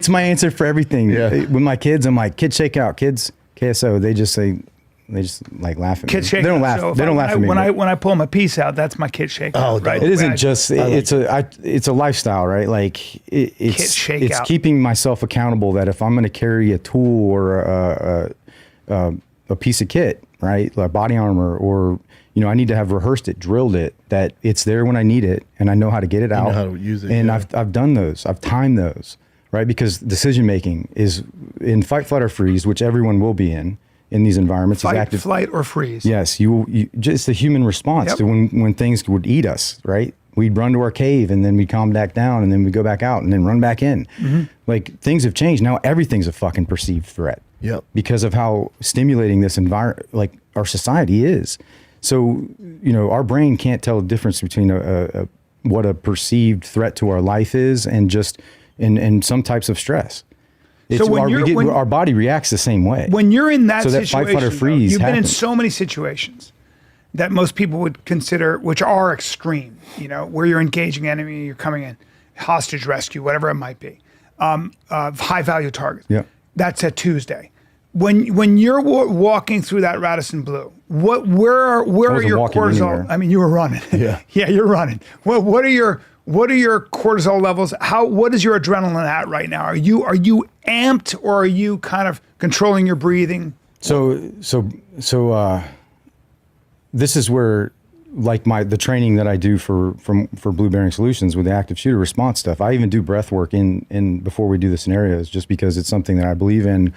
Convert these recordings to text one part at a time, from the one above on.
That's my answer for everything. Yeah. With my kids, I'm like, kids shake out, kids KSO. They just like laugh at me. Kid shake. They don't laugh. So they don't laugh at me. When I pull my piece out, that's my kid shake. Oh, right? It isn't just. It's a lifestyle, right? Like it's keeping myself accountable. That if I'm going to carry a tool or a piece of kit, right, like body armor, or I need to have rehearsed it, drilled it, that it's there when I need it, and I know how to get it out. You know how to use it. And I've done those. I've timed those, right? Because decision making is in fight, flight, or freeze, which everyone will be in these environments. Fight, is active. flight, or freeze. Yes, you just the human response to when things would eat us, right? We'd run to our cave and then we'd calm back down and then we'd go back out and then run back in. Like things have changed. Now everything's a fucking perceived threat. Yep. Because of how stimulating this environment, like our society is. So, our brain can't tell the difference between what a perceived threat to our life is and just in some types of stress. So our body reacts the same way. When you're in that situation, fight, flight, or freeze you've been in happens. so many situations that most people would consider, which are extreme, where you're engaging enemy, you're coming in, hostage rescue, whatever it might be, high value targets. Yeah. That's a Tuesday. When you're walking through that Radisson Blue, where are your cortisol? Anywhere. I mean, you were running. Yeah. Yeah, you're running. What are your cortisol levels? What is your adrenaline at right now? Are you amped, or are you kind of controlling your breathing? So this is where, like the training that I do for Blue Bearing Solutions with the active shooter response stuff, I even do breath work in before we do the scenarios, just because it's something that I believe in.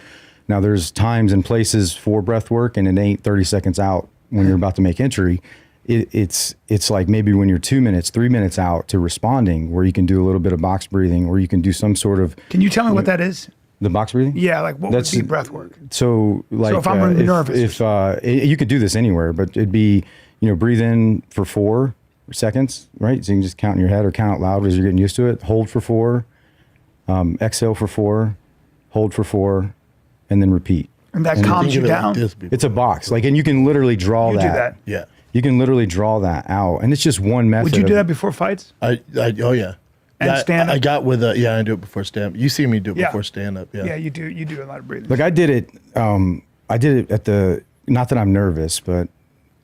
Now there's times and places for breath work, and it ain't 30 seconds out when you're about to make entry. It's like maybe when you're 2 minutes, 3 minutes out to responding, where you can do a little bit of box breathing, or you can do some sort of. Can you tell me what that is? The box breathing? Yeah, like what would be breath work? So if I'm nervous, you could do this anywhere, but it'd be, breathe in for 4 seconds, right? So you can just count in your head or count out loud as you're getting used to it. Hold for 4, exhale for 4, hold for 4, and then repeat. And that calms you down? It's a box, and you can literally draw You that. do that? Yeah. You can literally draw that out, and it's just one method. Would you do that before fights? Oh yeah. And stand up? I got with I do it before stand up. You see me do it before stand up. Yeah. Yeah, you do a lot of breathing. Look, I did it at the, not that I'm nervous, but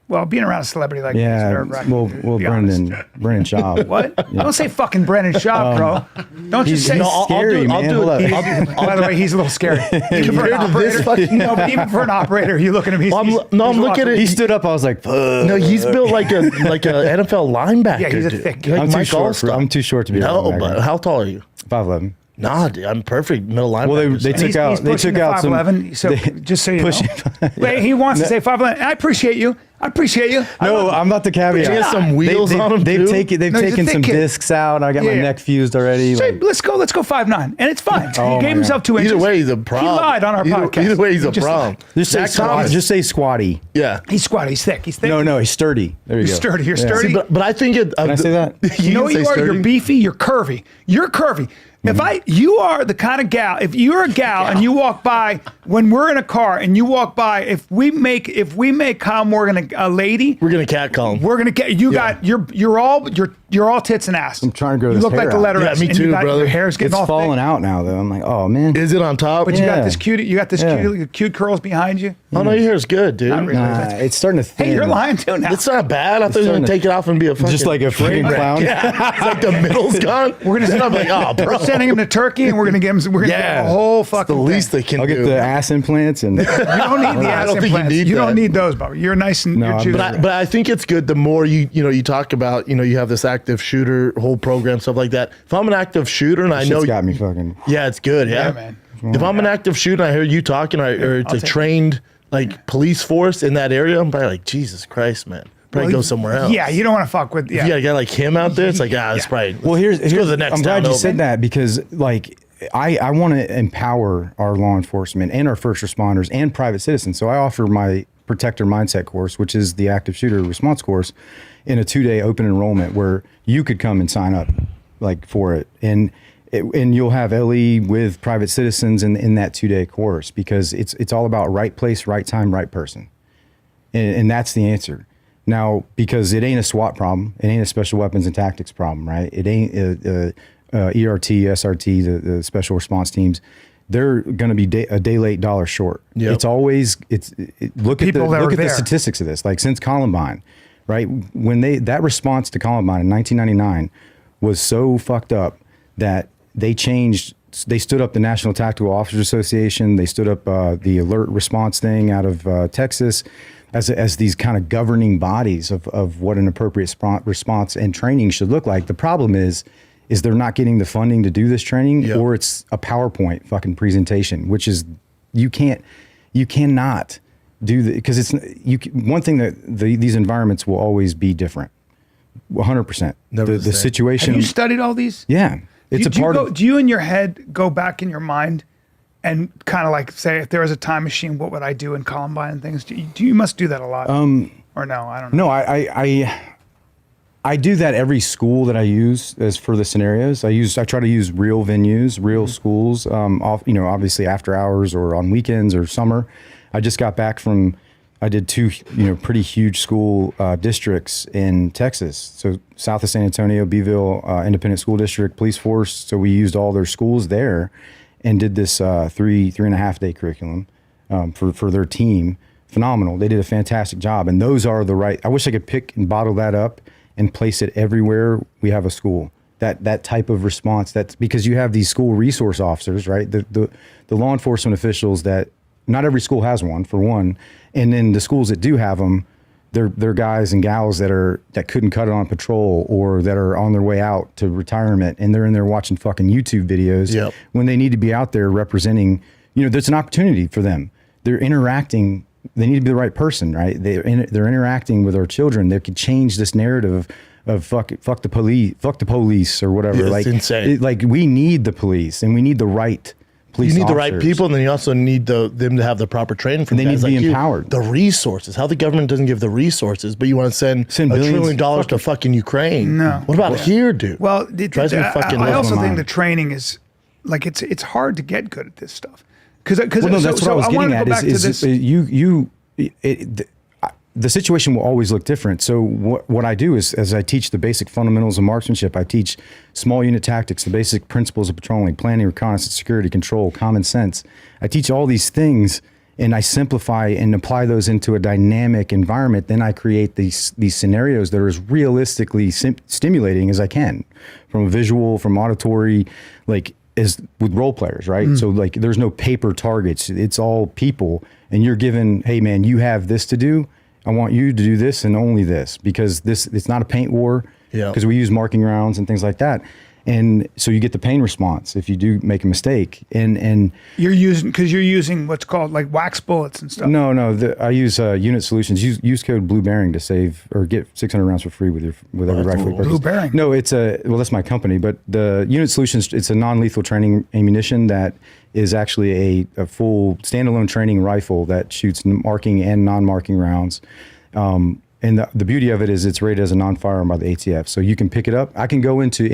Well, being around a celebrity like yeah, this is nerve-wracking, well, Brendan Schaub. What? Yeah. Don't say fucking Brendan Schaub, bro. Don't you say scary, man. By the way, he's a little scary. Even for an operator, but even for an operator, you look at him. I'm looking at it. He stood up. I was like, no, he's built like a NFL linebacker. Yeah, he's a thick dude. guy. I'm too short to be. No, but how tall are you? 5'11". Nah, dude, I'm perfect middle linebacker. Well, they took out. They took out some. 5'11", so just so you know. Wait, he wants to say 5'11". I appreciate you. No, I'm not the caveat. He has some wheels on him. They've too. taken some discs out. I got my neck fused already. So let's go 5'9", and it's fine. He gave himself 2 inches. Either way, he's a prom. He lied on our podcast. Either way, he's a prom. Just say squatty. Yeah, he's squatty. He's thick. No, he's sturdy. There you go. Sturdy. You're sturdy. See, but I think it. Can I say that? You know what you are? You're beefy. You're curvy. You're curvy. You are the kind of gal, if you're a gal and you walk by, when we're in a car and you walk by, if we make Kyle Morgan a lady, we're going to catcall him. We're going to get, you're all tits and ass. I'm trying to grow this You look hair like the letter out. S. Yeah, me too, brother. Your hair's getting all It's falling out now, though. I'm like, oh, man. Is it on top? But you got this cute curls behind you. Oh, no, your hair's good, dude. Not really. Nah, it's starting to thin. Hey, you're lying too now. It's not bad. I thought you were going to take it off and be a fucking... Just like a freaking clown. Yeah. It's like the middle's gone. We're going to I'm like, oh, bro. We're sending him to Turkey and we're going to get him, we're going to get a whole fucking the least they can I'll do. get the ass implants and... You don't need the ass implants. You don't need those, Bubba. You're nice and you're juicy. But I think it's good the more you talk about, you have this active shooter whole program, stuff like that. If I'm an active shooter and I know... It's got me fucking... Yeah, it's good, yeah. Man. If I'm an active shooter and I hear you talking or it's a trained police force in that area, I'm probably like, Jesus Christ, man. Probably go somewhere else. Yeah, you don't want to fuck with... If you got a guy like him out there, it's like, it's probably... Well, here's go to the next I'm glad town you said over. that because, I want to empower our law enforcement and our first responders and private citizens. So I offer my Protector Mindset course, which is the active shooter response course, in a 2-day open enrollment where you could come and sign up for it. And you'll have LE with private citizens in that 2-day course because it's all about right place, right time, right person. And that's the answer. Now, because it ain't a SWAT problem, it ain't a special weapons and tactics problem, right? It ain't ERT, SRT, the special response teams, they're going to be a day late, dollar short. Yep. It's always look at the there. statistics of this. Like since Columbine, right? When that response to Columbine in 1999 was so fucked up that they stood up the National Tactical Officers Association. They stood up the alert response thing out of Texas as these kind of governing bodies of what an appropriate response and training should look like. The problem is they're not getting the funding to do this training, or it's a PowerPoint fucking presentation, which is you cannot do the, because it's one thing that these environments will always be different. 100%. The situation. Have you studied all these? Yeah. It's a part of. Do you in your head go back in your mind and kind of like say, if there was a time machine, what would I do in Columbine and things? You must do that a lot. Or no, I don't know. No, I do that every school that I use as for the scenarios. I try to use real venues, real schools, obviously after hours or on weekends or summer. I just got back I did 2, pretty huge school districts in Texas. So south of San Antonio, Beeville Independent School District, police force. So we used all their schools there and did this 3.5 day curriculum for their team. Phenomenal. They did a fantastic job. And those are I wish I could pick and bottle that up and place it everywhere we have a school. That type of response, that's because you have these school resource officers, right? The law enforcement officials that not every school has one, for one. And then the schools that do have them, they're guys and gals that couldn't cut it on patrol or that are on their way out to retirement, and they're in there watching fucking YouTube videos when they need to be out there representing, there's an opportunity for them. They're interacting. They need to be the right person, right? They're interacting with our children. They could change this narrative of fuck the police or whatever. Yeah, it's insane. We need the police and we need the right police You need officers. the right people, and then you also need them to have the proper training from They need guys to be like you. empowered. The resources. How the government doesn't give the resources, but you want to send $1 billions. trillion to fucking Ukraine. No. What about here, dude? Well, Drives me fucking I nuts. also think mind. the training is like it's hard to get good at this stuff because Well, no, that's what I was getting at. The situation will always look different. So what I do is, as I teach the basic fundamentals of marksmanship, I teach small unit tactics, the basic principles of patrolling, planning, reconnaissance, security, control, common sense. I teach all these things, and I simplify and apply those into a dynamic environment. Then I create these scenarios that are as realistically stimulating as I can, from a visual, from auditory, as with role players, right? So there's no paper targets. It's all people, and you're given, hey man, you have this to do. I want you to do this and only this, because it's not a paint war, because we use marking rounds and things like that. And so you get the pain response if you do make a mistake. And you're using what's called like wax bullets and stuff. No, I use Unit Solutions. Use code Blue Bearing to save or get 600 rounds for free with every rifle. Blue Bearing. No, that's my company, but the Unit Solutions, it's a non-lethal training ammunition that is actually a full standalone training rifle that shoots marking and non-marking rounds. And the beauty of it is it's rated as a non-firearm by the ATF, so you can pick it up. I can go into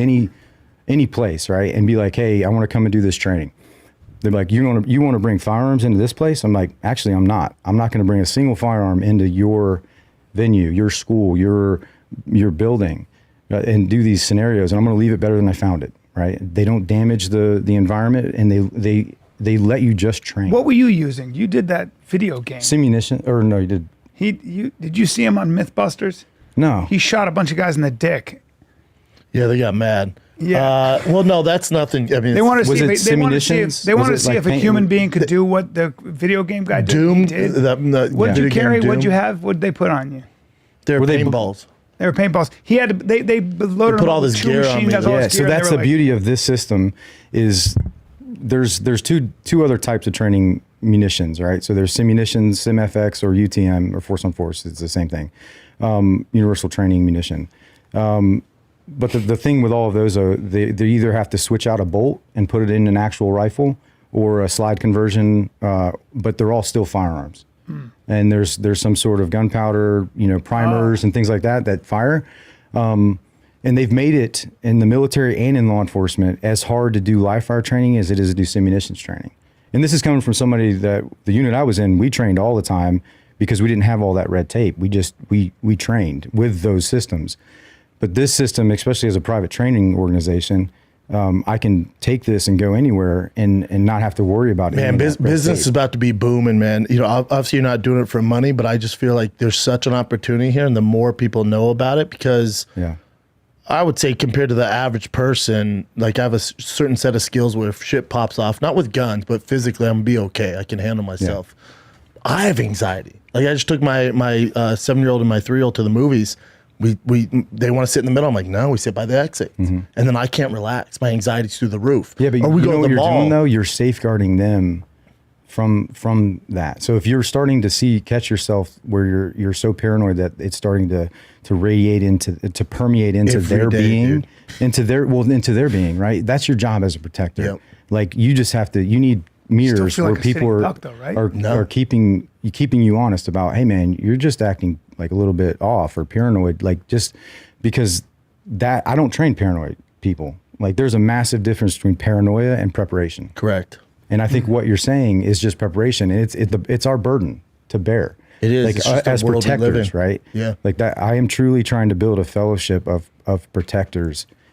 any place, right, and be like, hey, I want to come and do this training. They're like, you want to bring firearms into this place? I'm like, actually, I'm not. I'm not going to bring a single firearm into your venue, your school, your building, and do these scenarios. And I'm going to leave it better than I found it. Right? They don't damage the environment, and they let you just train. What were you using? You did that video game. Simunition, or no, you did. Did you see him on Mythbusters? No. He shot a bunch of guys in the dick. Yeah, they got mad. Yeah. Well, no, that's nothing. I mean, They wanted to Was see. it If, they wanted to see. If, simunitions? they Was wanted to it see like if a paint- human being could do what the video game guy did. Doom. He did. What'd you carry? What'd you have? What'd they put on you? They're Were they- paintballs. They were paintballs. He had to, they loaded put him all up with this 2 gear on machine me. guns, all Yeah, this so gear, and that's they the were like, beauty of this system is there's two other types of training munitions, right? So there's simunitions, SimFX, or UTM, or force on force. It's the same thing. Universal training munition. But the thing with all of those are they either have to switch out a bolt and put it in an actual rifle or a slide conversion, but they're all still firearms. And there's some sort of gunpowder, primers and things like that fire. And they've made it in the military and in law enforcement as hard to do live fire training as it is to do simunitions training. And this is coming from somebody that the unit I was in, we trained all the time because we didn't have all that red tape. We trained with those systems. But this system, especially as a private training organization, I can take this and go anywhere and not have to worry about it. Man, business is about to be booming, man. You know, obviously you're not doing it for money, but I just feel like there's such an opportunity here, and the more people know about it, because I would say compared to the average person, like I have a certain set of skills where if shit pops off, not with guns, but physically, I'm gonna be okay. I can handle myself. I have anxiety. Like I just took my 7-year-old and my 3-year-old to the movies. They want to sit in the middle. I'm like, no, we sit by the exit. And then I can't relax. My anxiety's through the roof. Yeah, but or we you go know to what the you're mall. doing though? You're safeguarding them from that. So if you're starting to catch yourself where you're so paranoid that it's starting to radiate to permeate into Every their day, being, dude. into their being, right? That's your job as a protector. Yep. Like you just have to. You need mirrors feel where like a people sitting are duck, though, right? are keeping you honest about. Hey, man, you're just acting like a little bit off or paranoid. Like just because that I don't train paranoid people. Like there's a massive difference between paranoia and preparation. Correct. And I think what you're saying is just preparation, and it's our burden to bear. It is. like It's just the as world we live protectors, in. right? Yeah. Like that. I am truly trying to build a fellowship of protectors